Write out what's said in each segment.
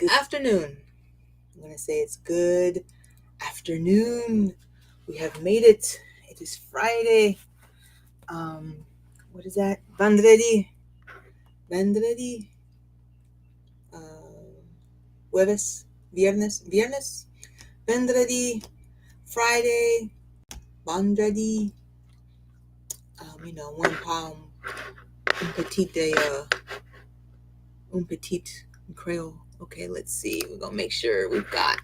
good afternoon. I'm going to say it's good afternoon. We have made it. It is Friday. What is that? Vendredi. Vendredi. Jueves. Viernes. Viernes. Vendredi. Friday. Vendredi. One palm. Un petit Creole. Okay, let's see. We're going to make sure we've got.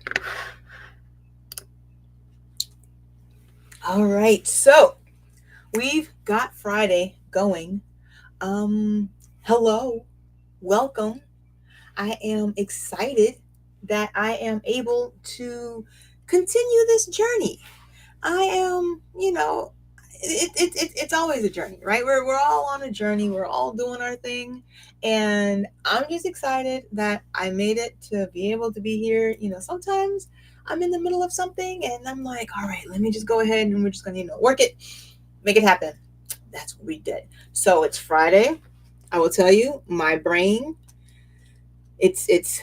All right. So we've got Friday going. Hello, welcome. I am excited that I am able to continue this journey. I am, it's always a journey, right? We're all on a journey. We're all doing our thing. And I'm just excited that I made it to be able to be here. Sometimes I'm in the middle of something and I'm like, all right, let me just go ahead and we're just going to, work it, make it happen. That's what we did. So it's Friday. I will tell you, my brain, it's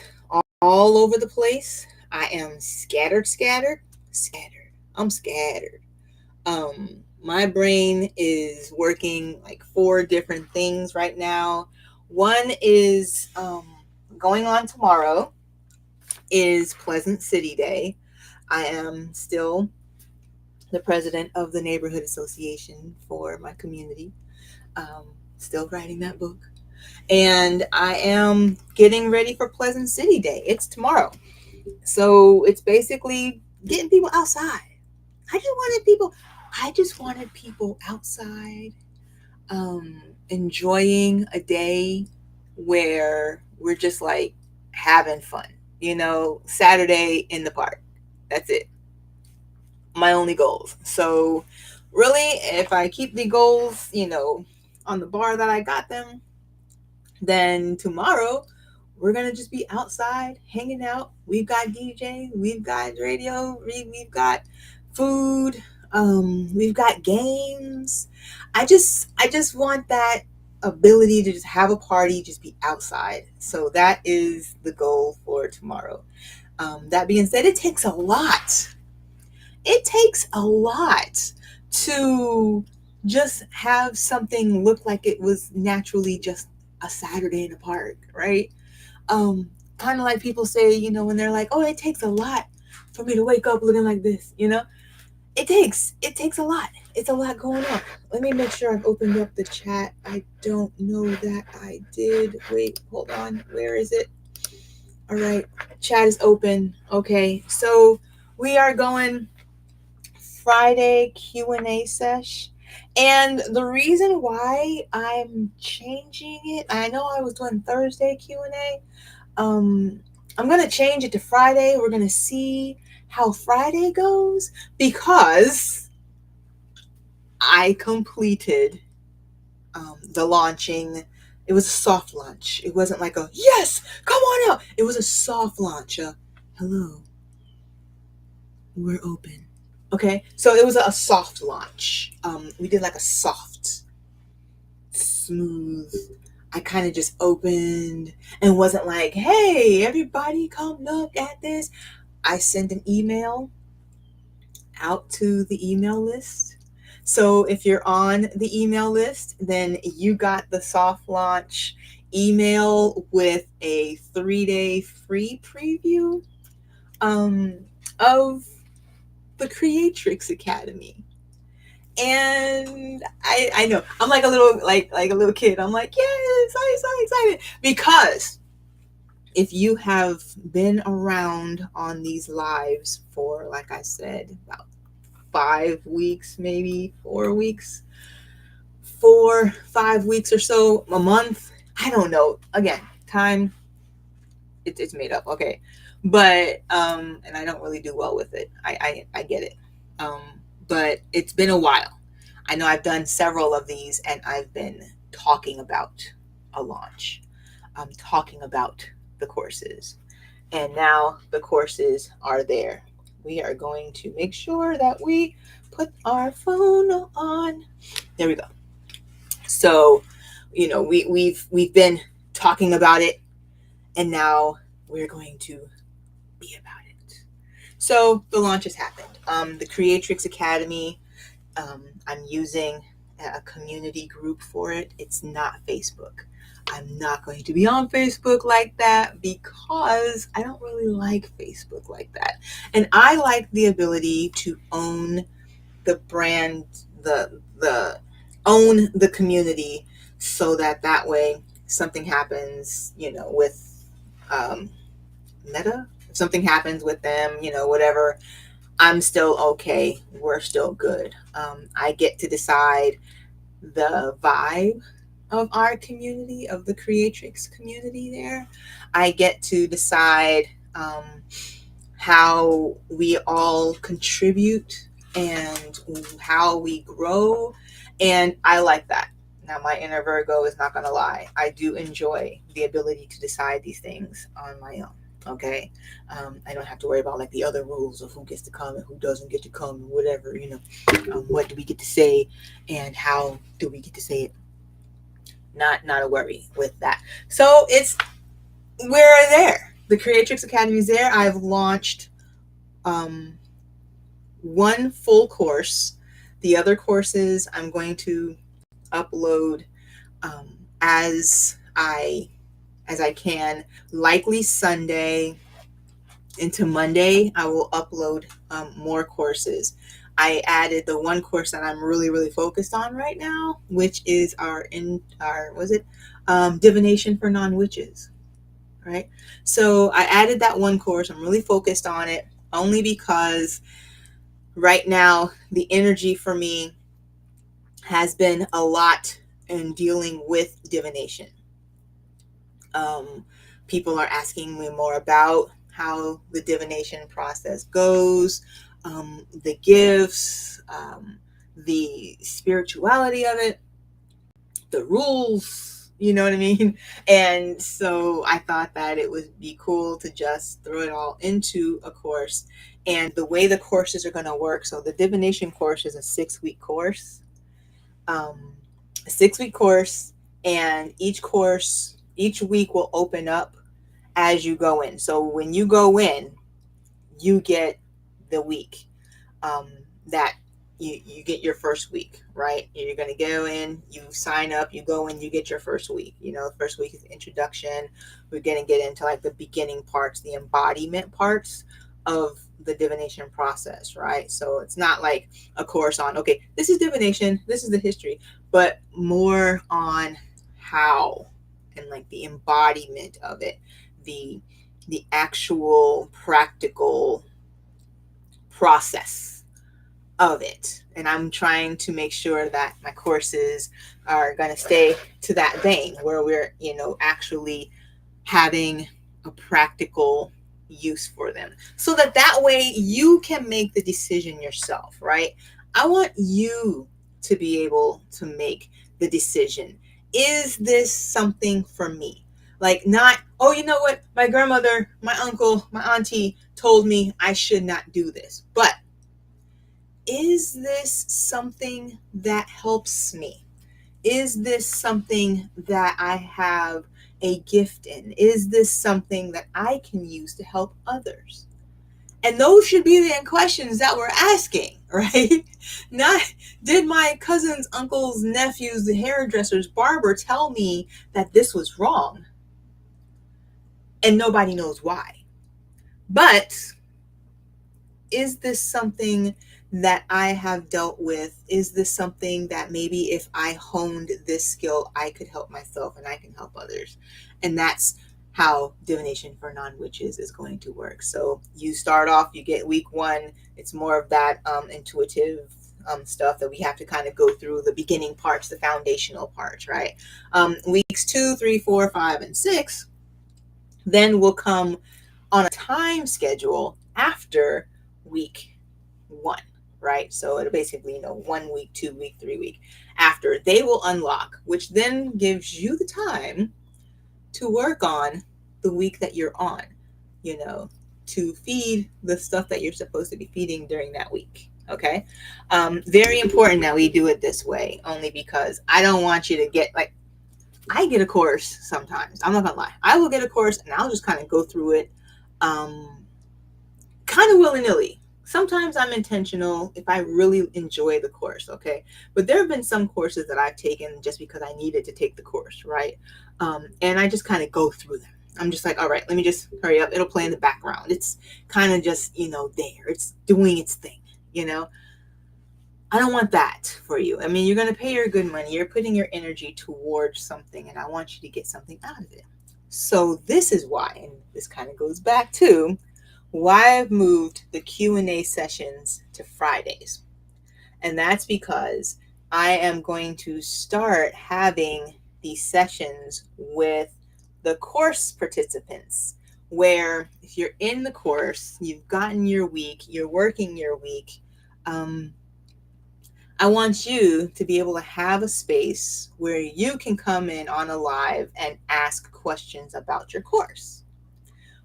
all over the place. I am scattered. I'm scattered. My brain is working like four different things right now. One is going on tomorrow is Pleasant City Day. I am still the president of the neighborhood association for my community. Still writing that book. And I am getting ready for Pleasant City Day. It's tomorrow. So it's basically getting people outside. I just wanted people outside, enjoying a day where we're just like having fun. Saturday in the park. That's it. My only goals. So really, if I keep the goals, on the bar that I got them, then tomorrow we're gonna just be outside hanging out. We've got DJ, we've got radio, we've got food, we've got games. I just want that ability to just have a party, just be outside. So that is the goal for tomorrow. That being said, it takes a lot. It takes a lot to just have something look like it was naturally just a Saturday in the park, right? Kind of like people say, when they're like, "Oh, it takes a lot for me to wake up looking like this," it takes a lot. It's a lot going on. Let me make sure I've opened up the chat. I don't know that I did. Wait, hold on. Where is it? All right, chat is open. Okay, so we are going Friday Q&A sesh. And the reason why I'm changing it, I know I was doing Thursday Q&A. I'm going to change it to Friday. We're going to see how Friday goes because I completed the launching. It was a soft launch. It wasn't like a, yes, come on out. It was a soft launch. Hello, we're open. Okay, so it was a soft launch. We did like a soft, smooth. I kind of just opened and wasn't like, hey, everybody come look at this. I sent an email out to the email list. So if you're on the email list, then you got the soft launch email with a 3-day free preview of the Creatrix Academy. And I know I'm like a little kid. I'm like, yeah, so excited because if you have been around on these lives for, like I said, about 5 weeks, maybe 4 weeks, 4-5 weeks or so, a month, I don't know. Again, time it's made up, okay, but and I don't really do well with it. I get it, but it's been a while. I know I've done several of these, and I've been talking about a launch. I'm talking about the courses, and now the courses are there. We are going to make sure that we put our phone on. There we go. So, we've been talking about it, and now we're going to be about it. So the launch has happened. The Creatrix Academy, I'm using a community group for it. It's not Facebook. I'm not going to be on Facebook like that because I don't really like Facebook like that. And I like the ability to own the brand, the own the community, so that way something happens, with um, Meta. If something happens with them, whatever, I'm still okay. We're still good. I get to decide the vibe of our community, of the Creatrix community there. I get to decide how we all contribute and how we grow. And I like that. Now, my inner Virgo is not going to lie. I do enjoy the ability to decide these things on my own. Okay. I don't have to worry about like the other rules of who gets to come and who doesn't get to come and whatever, what do we get to say and how do we get to say it? Not a worry with that. So we're there. The Creatrix Academy is there. I've launched one full course. The other courses I'm going to upload as I can. Likely Sunday into Monday, I will upload more courses. I added the one course that I'm really, really focused on right now, which is our divination for non-witches, right? So I added that one course. I'm really focused on it only because right now the energy for me has been a lot in dealing with divination. People are asking me more about how the divination process goes, the gifts, the spirituality of it, the rules, you know what I mean? And so I thought that it would be cool to just throw it all into a course. And the way the courses are going to work, so the divination course is a 6-week course. A 6-week course, and each week will open up as you go in. So when you go in, you get the week that you get your first week, right? You're going to go in, you sign up, you go in, you get your first week. The first week is introduction. We're going to get into like the beginning parts, the embodiment parts of the divination process, right? So it's not like a course on, okay, this is divination, this is the history, but more on how and like the embodiment of it, the actual practical process of it. And I'm trying to make sure that my courses are going to stay to that vein where we're, actually having a practical use for them, so that way you can make the decision yourself, right? I want you to be able to make the decision. Is this something for me? Like, not, oh, you know what? My grandmother, my uncle, my auntie told me I should not do this. But is this something that helps me? Is this something that I have a gift in? Is this something that I can use to help others? And those should be the questions that we're asking, right? Not, did my cousins, uncles, nephews, the hairdressers, barber tell me that this was wrong? And nobody knows why. But is this something that I have dealt with? Is this something that maybe if I honed this skill, I could help myself and I can help others? And that's how divination for non-witches is going to work. So you start off, you get week 1. It's more of that intuitive stuff that we have to kind of go through, the beginning parts, the foundational parts, right? Weeks 2, 3, 4, 5, and 6 then will come on a time schedule after week 1, right? So it'll basically, 1 week, 2 week, 3 week after they will unlock, which then gives you the time to work on the week that you're on, to feed the stuff that you're supposed to be feeding during that week. Okay. Very important that we do it this way, only because I don't want you to get like, I get a course sometimes. I'm not gonna lie. I will get a course and I'll just kind of go through it, um, kind of willy nilly. Sometimes I'm intentional if I really enjoy the course, okay? But there have been some courses that I've taken just because I needed to take the course, right? And I just kind of go through them. I'm just like, all right, let me just hurry up. It'll play in the background. It's kind of just, there. It's doing its thing, you know? I don't want that for you. I mean, you're going to pay your good money. You're putting your energy towards something, and I want you to get something out of it. So this is why, and this kind of goes back to why I've moved the Q&A sessions to Fridays. And that's because I am going to start having these sessions with the course participants, where if you're in the course, you've gotten your week, you're working your week, I want you to be able to have a space where you can come in on a live and ask questions about your course.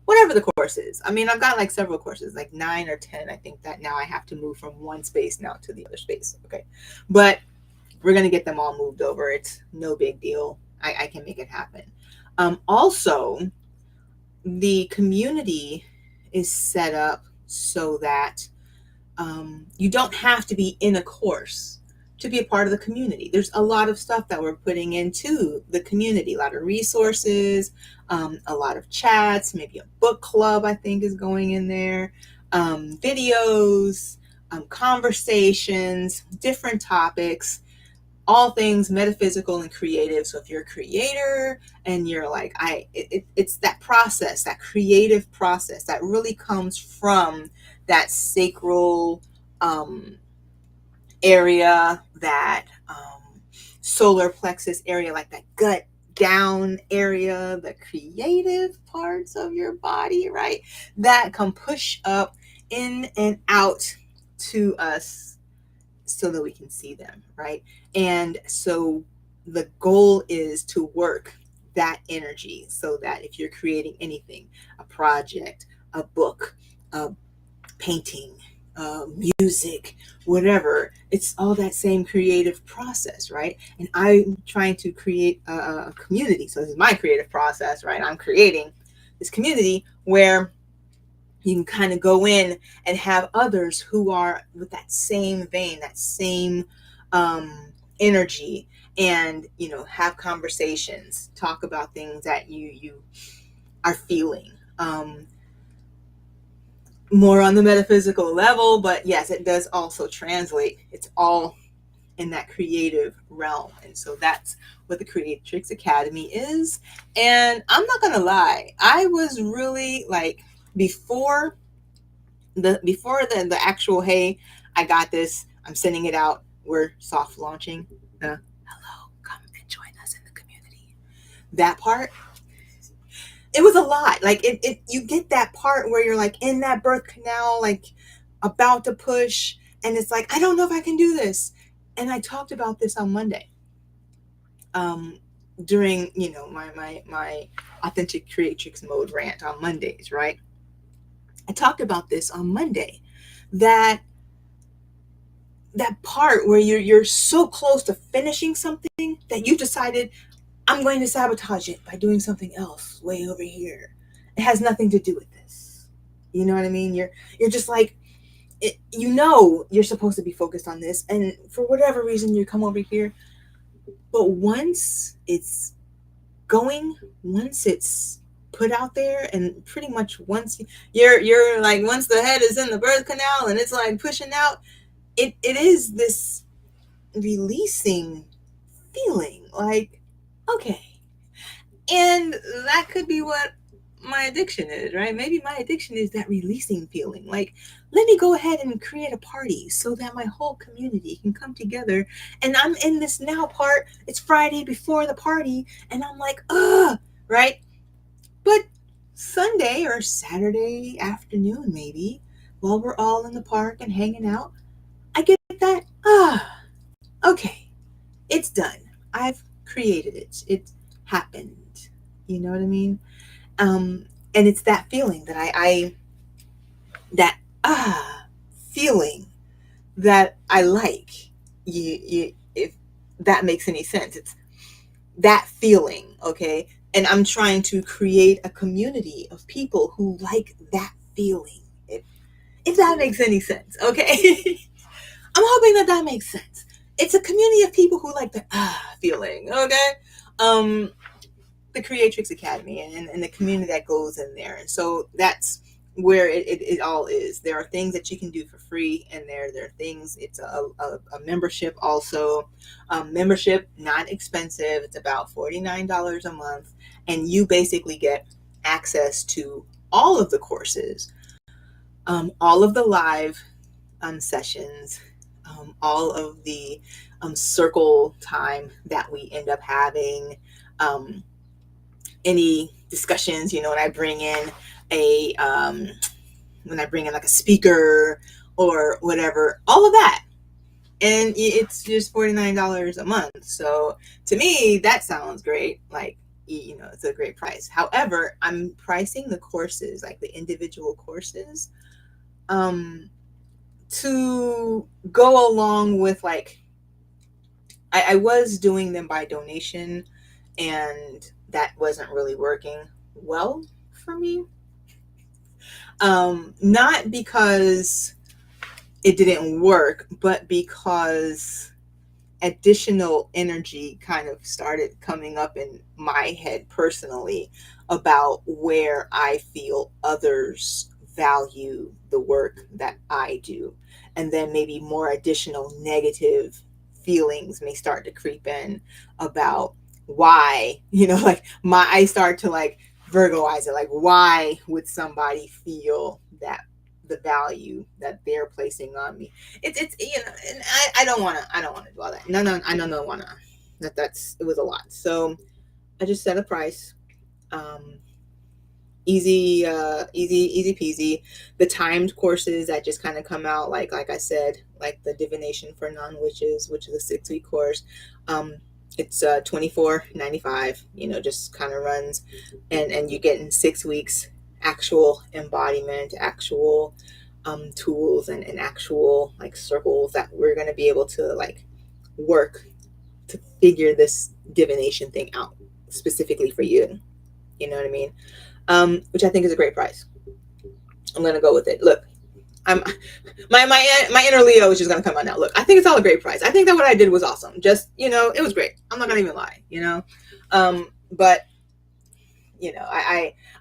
Whatever the course is. I mean, I've got like several courses, like 9 or 10. I think that now I have to move from one space now to the other space. Okay. But we're going to get them all moved over. It's no big deal. I can make it happen. Also, the community is set up so that you don't have to be in a course to be a part of the community. There's a lot of stuff that we're putting into the community, a lot of resources, a lot of chats, maybe a book club, I think, is going in there, videos, conversations, different topics, all things metaphysical and creative. So if you're a creator and you're like, it's that process, that creative process that really comes from that sacral area, that solar plexus area, like that gut down area, the creative parts of your body, right? That can push up in and out to us so that we can see them, right? And so the goal is to work that energy so that if you're creating anything, a project, a book, a painting, music, whatever, it's all that same creative process, right? And I'm trying to create a community. So this is my creative process, right? I'm creating this community where you can kind of go in and have others who are with that same vein, that same energy, and have conversations, talk about things that you are feeling. More on the metaphysical level, but yes, it does also translate. It's all in that creative realm. And so that's what the Creatrix Academy is. And I'm not gonna lie, I was really like, before the actual, hey, I got this, I'm sending it out, we're soft launching the hello, come and join us in the community, that part, it was a lot. Like it you get that part where you're like in that birth canal, like about to push, and it's like, I don't know if I can do this. And I talked about this on Monday, during my authentic creatrix mode rant on Mondays, right? I talked about this on Monday, that part where you're so close to finishing something that you decided, I'm going to sabotage it by doing something else way over here. It has nothing to do with this. You know what I mean? You're just like, you're supposed to be focused on this, and for whatever reason you come over here. But once it's going, once it's put out there, and pretty much once you're like, once the head is in the birth canal and it's like pushing out, it is this releasing feeling, like, okay. And that could be what my addiction is, right? Maybe my addiction is that releasing feeling. Like, let me go ahead and create a party so that my whole community can come together. And I'm in this now part. It's Friday before the party. And I'm like, right? But Sunday or Saturday afternoon, maybe, while we're all in the park and hanging out, I get that, okay, it's done. I've created it. It happened. You know what I mean? And it's that feeling that I that feeling that I like. If that makes any sense, it's that feeling, okay? And I'm trying to create a community of people who like that feeling. If that makes any sense, okay? I'm hoping that that makes sense. It's a community of people who like the feeling, okay? Um, the Creatrix Academy and the community that goes in there. And so that's where it all is. There are things that you can do for free, and there are things, it's a membership also. Membership, not expensive. It's about $49 a month, and you basically get access to all of the courses, all of the live sessions, all of the circle time that we end up having, any discussions, when I bring in a when I bring in like a speaker or whatever, all of that. And it's just $49 a month. So to me, that sounds great. Like, it's a great price. However, I'm pricing the courses, like the individual courses, to go along with, like, I was doing them by donation, and that wasn't really working well for me. Not because it didn't work, but because additional energy kind of started coming up in my head personally about where I feel others value the work that I do. And then maybe more additional negative feelings may start to creep in about why, like I start to like Virgoize it, like why would somebody feel that the value that they're placing on me? It's and I don't want to do all that. No, I don't want to. It was a lot. So I just set a price. Um, easy peasy. The timed courses that just kind of come out, like I said, like the divination for non-witches, which is a 6-week course. It's $24.95. Just kind of runs, and you get in 6 weeks actual embodiment, actual tools, and actual like circles that we're going to be able to like work to figure this divination thing out specifically for you. You know what I mean? Which I think is a great price. I'm going to go with it. Look, I'm my inner Leo is just going to come out now. Look, I think it's all a great price. I think that what I did was awesome. Just, it was great. I'm not going to even lie, but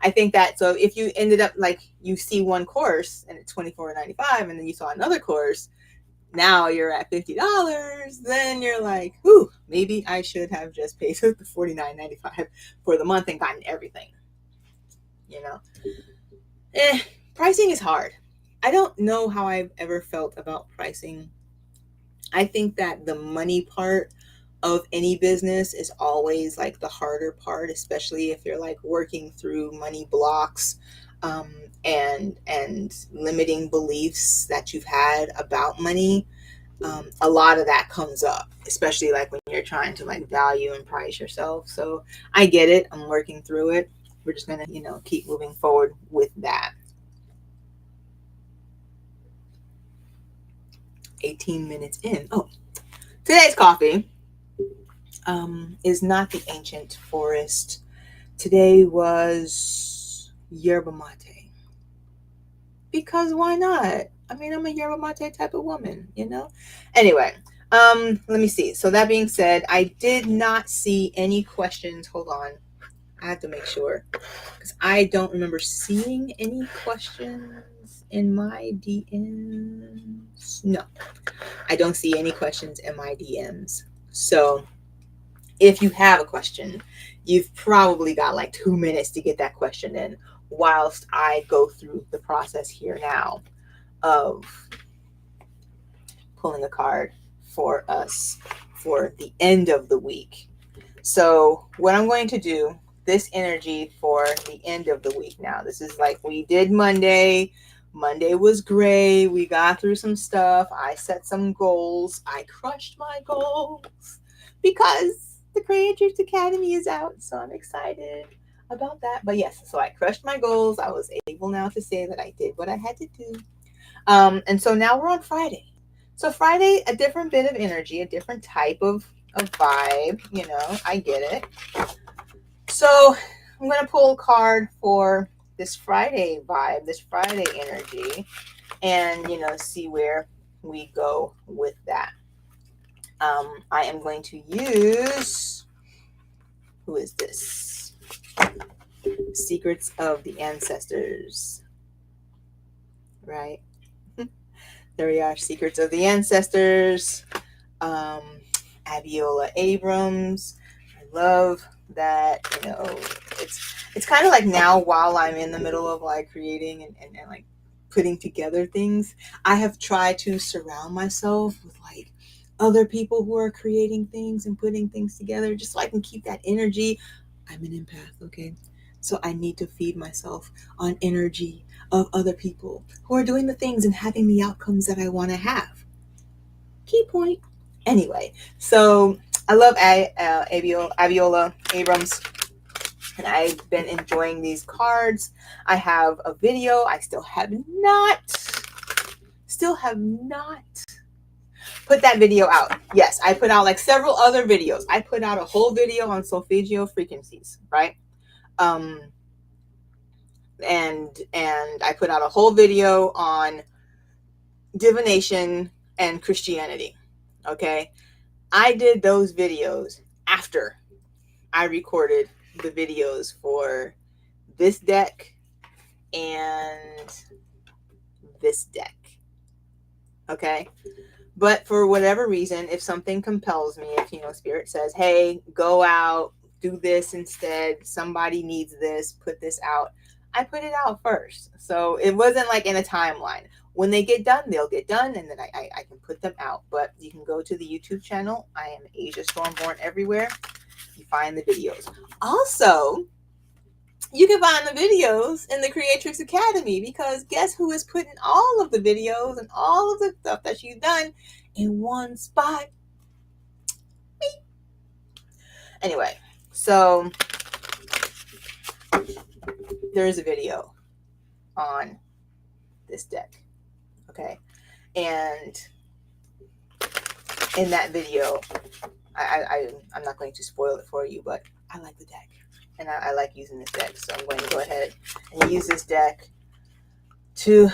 I think that, so if you ended up like you see one course and it's $24.95, and then you saw another course, now you're at $50, then you're like, ooh, maybe I should have just paid the $49.95 for the month and gotten everything. Pricing is hard. I don't know how I've ever felt about pricing. I think that the money part of any business is always like the harder part, especially if you're like working through money blocks, and limiting beliefs that you've had about money. A lot of that comes up, especially like when you're trying to like value and price yourself. So I get it. I'm working through it. We're just gonna, keep moving forward with that. 18 minutes in. Oh, today's coffee is not the ancient forest. Today was yerba mate. Because why not? I mean, I'm a yerba mate type of woman, Anyway, let me see. So that being said, I did not see any questions. Hold on. I have to make sure, because I don't remember seeing any questions in my DMs. No, I don't see any questions in my DMs. So if you have a question, you've probably got like 2 minutes to get that question in, whilst I go through the process here now of pulling a card for us for the end of the week. So what I'm going to do, this energy for the end of the week now. This is like we did Monday. Monday was great. We got through some stuff. I set some goals. I crushed my goals because the Creatrix Academy is out. So I'm excited about that. But yes, so I crushed my goals. I was able now to say that I did what I had to do. And so now we're on Friday. So Friday, a different bit of energy, a different type of a vibe, I get it. So I'm going to pull a card for this Friday vibe, this Friday energy, and, see where we go with that. I am going to use, who is this? Secrets of the Ancestors, right? There we are, Secrets of the Ancestors. um, Aviola Abrams. I love that, it's kind of like now while I'm in the middle of like creating and like putting together things, I have tried to surround myself with like other people who are creating things and putting things together just so I can keep that energy. I'm an empath, okay? So I need to feed myself on energy of other people who are doing the things and having the outcomes that I want to have. Key point. Anyway, so I love Aviola Abrams, and I've been enjoying these cards. I have a video. I still have not put that video out. Yes, I put out like several other videos. I put out a whole video on solfeggio frequencies, right? And I put out a whole video on divination and Christianity. Okay, I did those videos after I recorded the videos for this deck and this deck. Okay. But for whatever reason, if something compels me, if, Spirit says, hey, go out, do this instead, somebody needs this, put this out, I put it out first. So it wasn't like in a timeline. When they get done, they'll get done, and then I can put them out. But you can go to the YouTube channel. I am Asia Stormborn everywhere. You find the videos. Also, you can find the videos in the Creatrix Academy, because guess who is putting all of the videos and all of the stuff that she's done in one spot? Me. Anyway, so there is a video on this deck, okay? And in that video, I'm not going to spoil it for you, but I like the deck. And I like using this deck, so I'm going to go ahead and use this deck to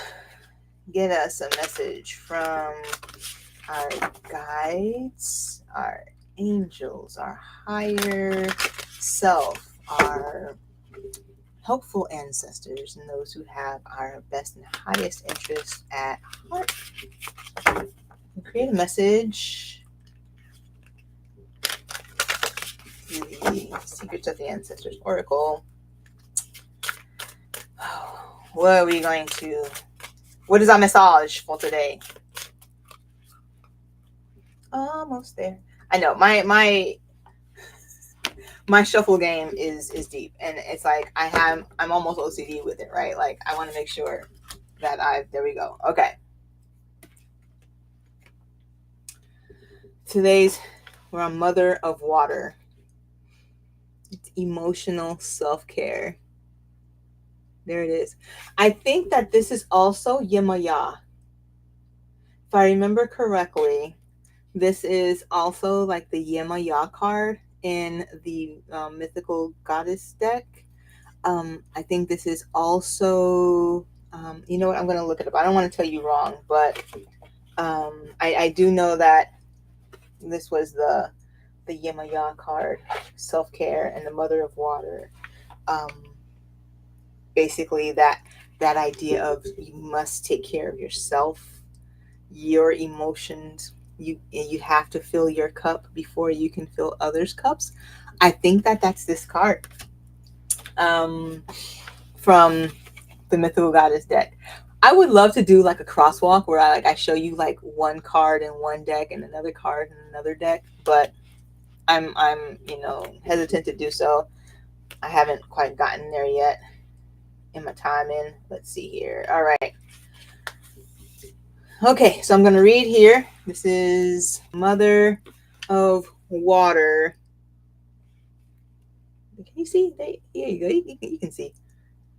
get us a message from our guides, our angels, our higher self, our helpful ancestors, and those who have our best and highest interests at heart. And create a message to the Secrets of the Ancestors Oracle. What is our message for today? Almost there. I know my shuffle game is deep, and it's like I'm almost OCD with it, right? Like I want to make sure that there we go. Okay. We're on Mother of Water. It's emotional self-care. There it is. I think that this is also Yemaya. If I remember correctly, this is also like the Yemaya card in the mythical goddess deck. I think this is also, you know what, I'm going to look it up. I don't want to tell you wrong, but I do know that this was the Yemaya card, self-care and the Mother of Water. Basically that idea of you must take care of yourself, your emotions. You have to fill your cup before you can fill others' cups. I think that that's this card from the Mythical Goddess deck. I would love to do like a crosswalk where I show you like one card in one deck and another card in another deck, but I'm hesitant to do so. I haven't quite gotten there yet in my time in. Let's see here. All right. Okay, so I'm going to read here. This is Mother of Water. Can you see? Here you go. You can see.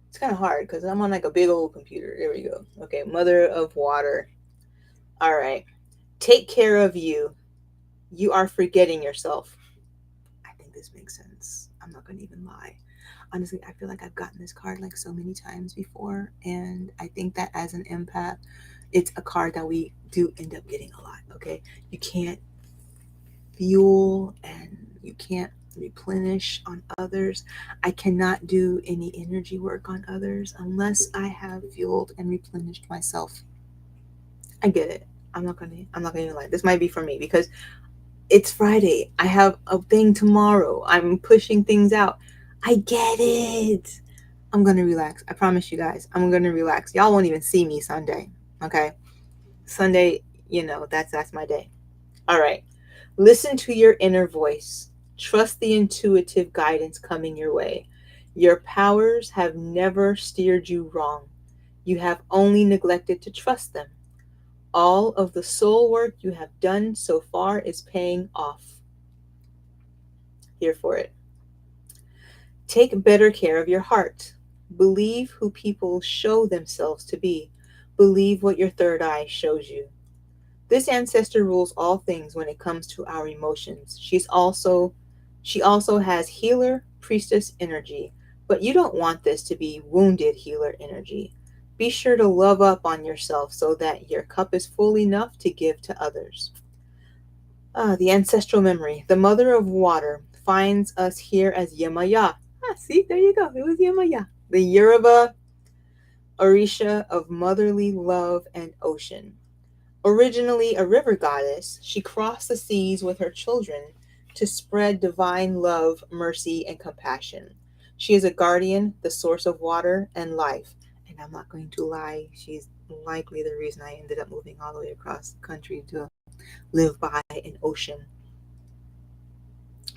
It's kind of hard because I'm on like a big old computer. There we go. Okay, Mother of Water. All right. Take care of you. You are forgetting yourself. I think this makes sense. I'm not going to even lie. Honestly, I feel like I've gotten this card like so many times before. And I think that as an empath, it's a card that we do end up getting a lot. Okay. You can't fuel and you can't replenish on others. I cannot do any energy work on others unless I have fueled and replenished myself. I get it. I'm not gonna even lie. This might be for me because it's Friday. I have a thing tomorrow. I'm pushing things out. I get it. I'm gonna relax. I promise you guys. I'm gonna relax. Y'all won't even see me Sunday. Okay? Sunday, that's my day. All right. Listen to your inner voice. Trust the intuitive guidance coming your way. Your powers have never steered you wrong. You have only neglected to trust them. All of the soul work you have done so far is paying off. Here for it. Take better care of your heart. Believe who people show themselves to be. Believe what your third eye shows you. This ancestor rules all things when it comes to our emotions. She also has healer priestess energy, but you don't want this to be wounded healer energy. Be sure to love up on yourself so that your cup is full enough to give to others. The ancestral memory. The mother of water finds us here as Yemaya. See, there you go. It was Yemaya. The Yoruba Orisha of motherly love and ocean. Originally a river goddess, she crossed the seas with her children to spread divine love, mercy, and compassion. She is a guardian, the source of water and life. And I'm not going to lie, she's likely the reason I ended up moving all the way across the country to live by an ocean.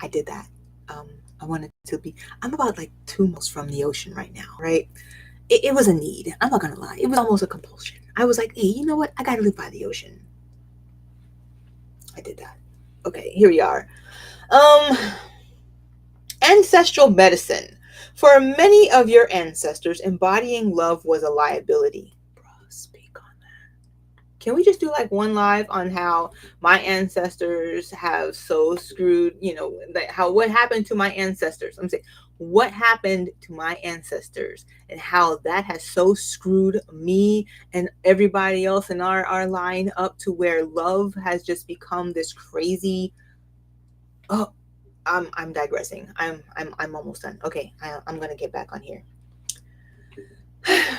I did that. Um, I wanted to be, I'm about like 2 miles from the ocean right now, right? It was a need. I'm not going to lie. It was almost a compulsion. I was like, hey, you know what? I got to live by the ocean. I did that. Okay, here we are. Um, Ancestral medicine. For many of your ancestors, embodying love was a liability. Bruh, speak on that. Can we just do like one live on how my ancestors have so screwed, what happened to my ancestors? I'm saying, what happened to my ancestors and how that has so screwed me and everybody else in our line up to where love has just become this crazy. Oh, I'm digressing. I'm almost done. Okay, I'm gonna get back on here.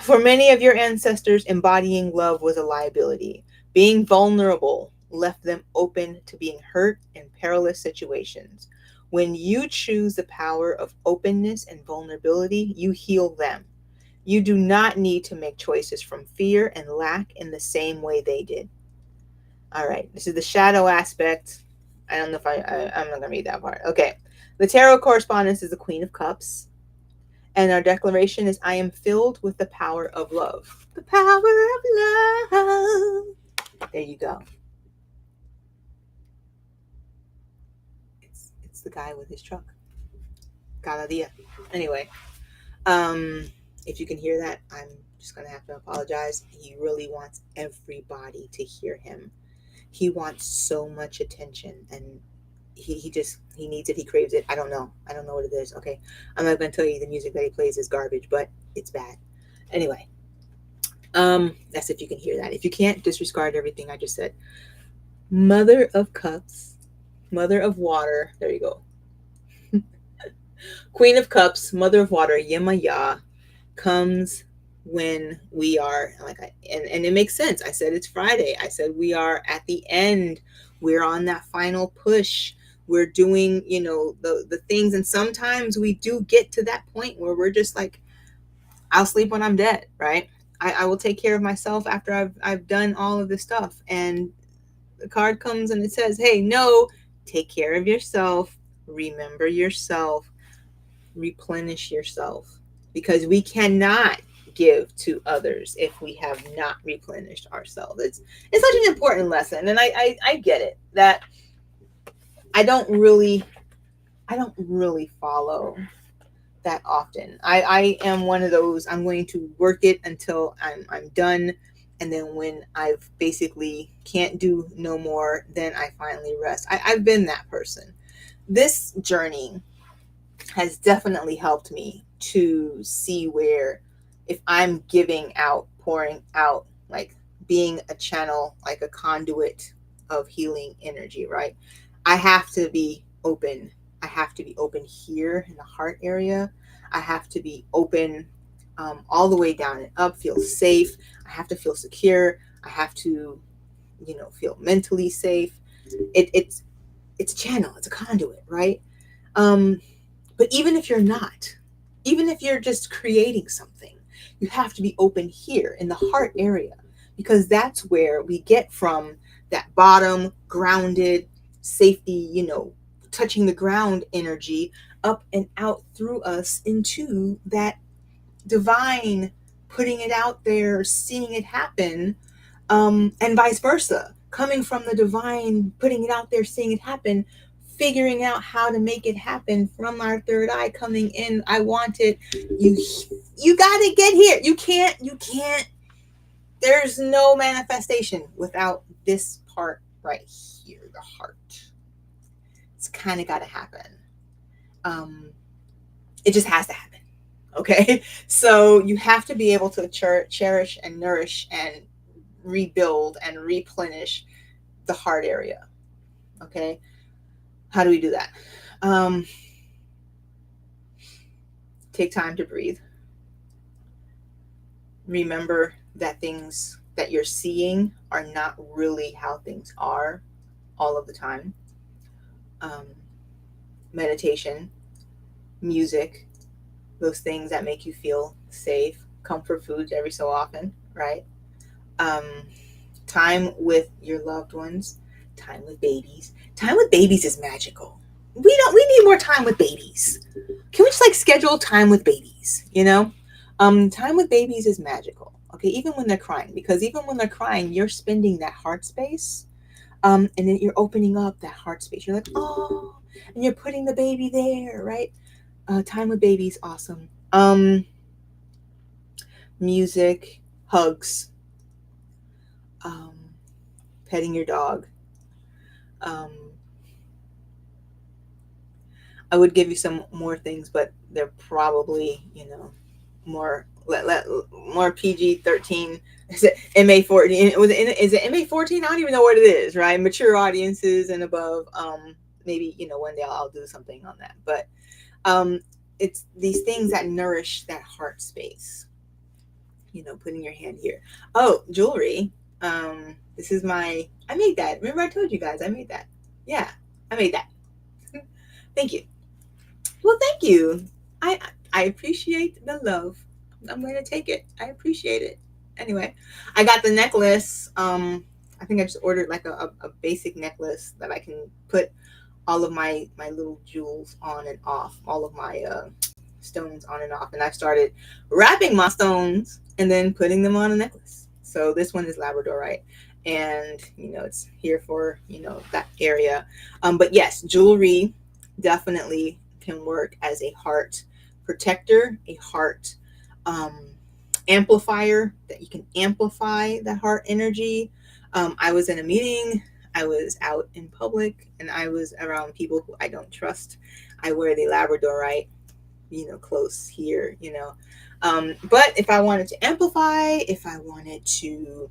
For many of your ancestors, embodying love was a liability. Being vulnerable left them open to being hurt in perilous situations. When you choose the power of openness and vulnerability, you heal them. You do not need to make choices from fear and lack in the same way they did. All right, this is the shadow aspect. I don't know if I'm not going to read that part. Okay. The tarot correspondence is the Queen of Cups. And our declaration is I am filled with the power of love. The power of love. There you go. It's the guy with his truck. Cada dia. Anyway, if you can hear that, I'm just going to have to apologize. He really wants everybody to hear him. He wants so much attention and he needs it, he craves it. I don't know what it is. Okay, I'm not going to tell you the music that he plays is garbage, but it's bad. Anyway, that's if you can hear that. If you can't, disregard everything I just said. Mother of Cups, Mother of Water, there you go. Queen of Cups, Mother of Water, Yemaya, comes when we are and it makes sense. I said it's Friday. I said we are at the end. We're on that final push. We're doing, the things, and sometimes we do get to that point where we're just like, I'll sleep when I'm dead, right? I will take care of myself after I've done all of this stuff. And the card comes and it says, hey, no, take care of yourself, remember yourself, replenish yourself, because we cannot give to others if we have not replenished ourselves. It's such an important lesson, and I get it that I don't really follow that often. I am one of those, I'm going to work it until I'm done. And then when I've basically can't do no more, then I finally rest. I've been that person. This journey has definitely helped me to see where if I'm giving out, pouring out, like being a channel, like a conduit of healing energy, right? I have to be open. I have to be open here in the heart area. I have to be open all the way down and up, feel safe. I have to feel secure. I have to, feel mentally safe. It's a channel, it's a conduit, right? Um, but even if you're not, even if you're just creating something, you have to be open here in the heart area, because that's where we get from that bottom, grounded, safety, touching the ground energy up and out through us into that divine, putting it out there, seeing it happen, and vice versa. Coming from the divine, putting it out there, seeing it happen, figuring out how to make it happen from our third eye coming in. I want it. You got to get here. You can't. There's no manifestation without this part right here, the heart. It's kind of got to happen. It just has to happen. Okay, so you have to be able to cherish and nourish and rebuild and replenish the heart area. Okay, how do we do that? um, Take time to breathe. Remember that things that you're seeing are not really how things are all of the time. um, Meditation, music, those things that make you feel safe, comfort foods every so often, right? um, Time with your loved ones, time with babies. Time with babies is magical. We need more time with babies. Can we just like schedule time with babies, time with babies is magical. Okay, even when they're crying, because even when they're crying, you're spending that heart space. And then you're opening up that heart space. You're like, oh, and you're putting the baby there, right? Time with babies, awesome. Music, hugs, um, petting your dog. Um, I would give you some more things, but they're probably, more more PG-13. Is it MA-14? Is it MA-14? I don't even know what it is, right? Mature audiences and above. Maybe one day I'll do something on that. But um, it's these things that nourish that heart space. Putting your hand here. Oh, jewelry. This is I made that. Remember I told you guys I made that. Yeah, I made that. Thank you. Well, thank you. I appreciate the love. I'm going to take it. I appreciate it. Anyway, I got the necklace. I think I just ordered like a basic necklace that I can put all of my little jewels on and off, all of my stones on and off. And I started wrapping my stones and then putting them on a necklace. So this one is labradorite, and it's here for that area. But yes, jewelry definitely can work as a heart protector, a heart amplifier, that you can amplify the heart energy. I was in a meeting, I was out in public, and I was around people who I don't trust. I wear the labradorite, close here, but if I wanted to amplify, if I wanted to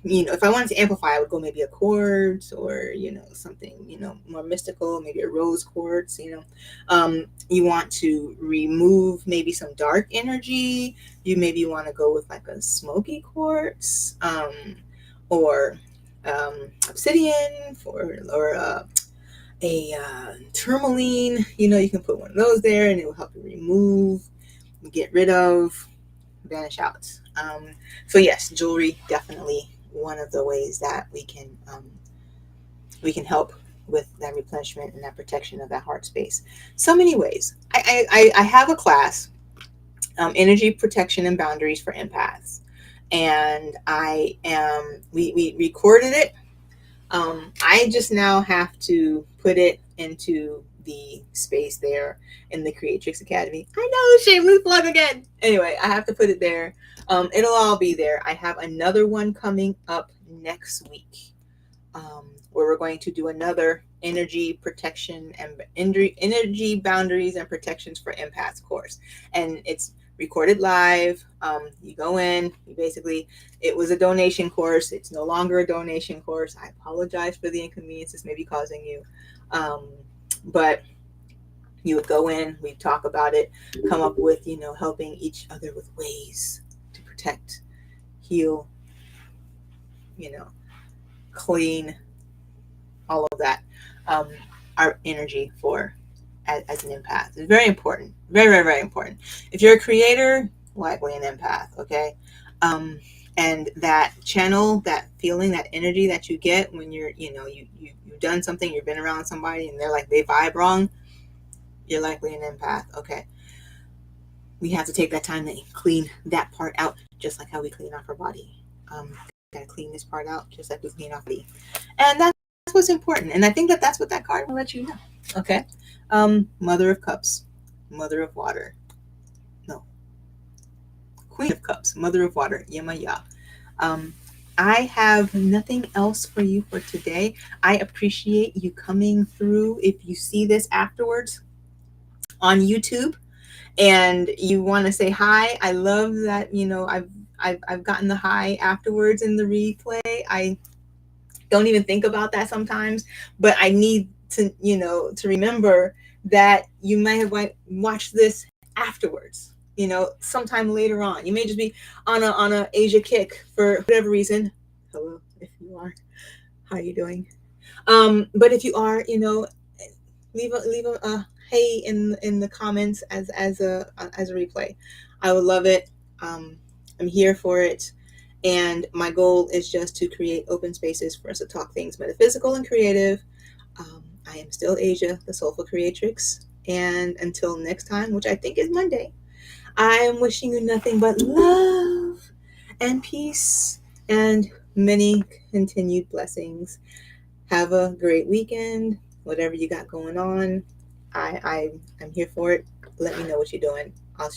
if I wanted to amplify, I would go maybe a quartz, or something more mystical, maybe a rose quartz. You want to remove maybe some dark energy. You maybe want to go with like a smoky quartz, or obsidian, or a tourmaline. You can put one of those there, and it will help you remove, get rid of, vanish out. So yes, jewelry, definitely one of the ways that we can help with that replenishment and that protection of that heart space. So many ways. I have a class, energy protection and boundaries for empaths, and we recorded it. I just now have to put it into the space there in the Creatrix Academy. I know, shameless plug again. Anyway, I have to put it there. It'll all be there. I have another one coming up next week, where we're going to do another energy protection and energy boundaries and protections for empaths course, and it's recorded live. You go in, you basically, it was a donation course. It's no longer a donation course. I apologize for the inconvenience this may be causing you. But you would go in, we talk about it, come up with, helping each other with ways to protect, heal, clean, all of that, our energy for as an empath. It's very important. Very, very, very important. If you're a creator, likely an empath, okay? And that channel, that feeling, that energy that you get when you've done something, you've been around somebody and they're like, they vibe wrong, you're likely an empath, okay? We have to take that time to clean that part out, just like how we clean off our body. Gotta clean this part out, just like we clean off the. And that's what's important. And I think that's what that card will let you know, okay? Mother of Cups, Mother of Water. No. Queen of Cups, Mother of Water, Yemaya. I have nothing else for you for today. I appreciate you coming through. If you see this afterwards on YouTube and you want to say hi, I love that, I've gotten the hi afterwards in the replay. I don't even think about that sometimes, but I need to, to remember that you might have watched this afterwards, sometime later on. You may just be on a Asia kick for whatever reason. Hello, if you are. How are you doing? But if you are, leave a hey in the comments as a replay. I would love it. I'm here for it. And my goal is just to create open spaces for us to talk things metaphysical and creative. I am still Asia, the Soulful Creatrix. And until next time, which I think is Monday, I am wishing you nothing but love and peace and many continued blessings. Have a great weekend, whatever you got going on. I'm here for it. Let me know what you're doing. I'll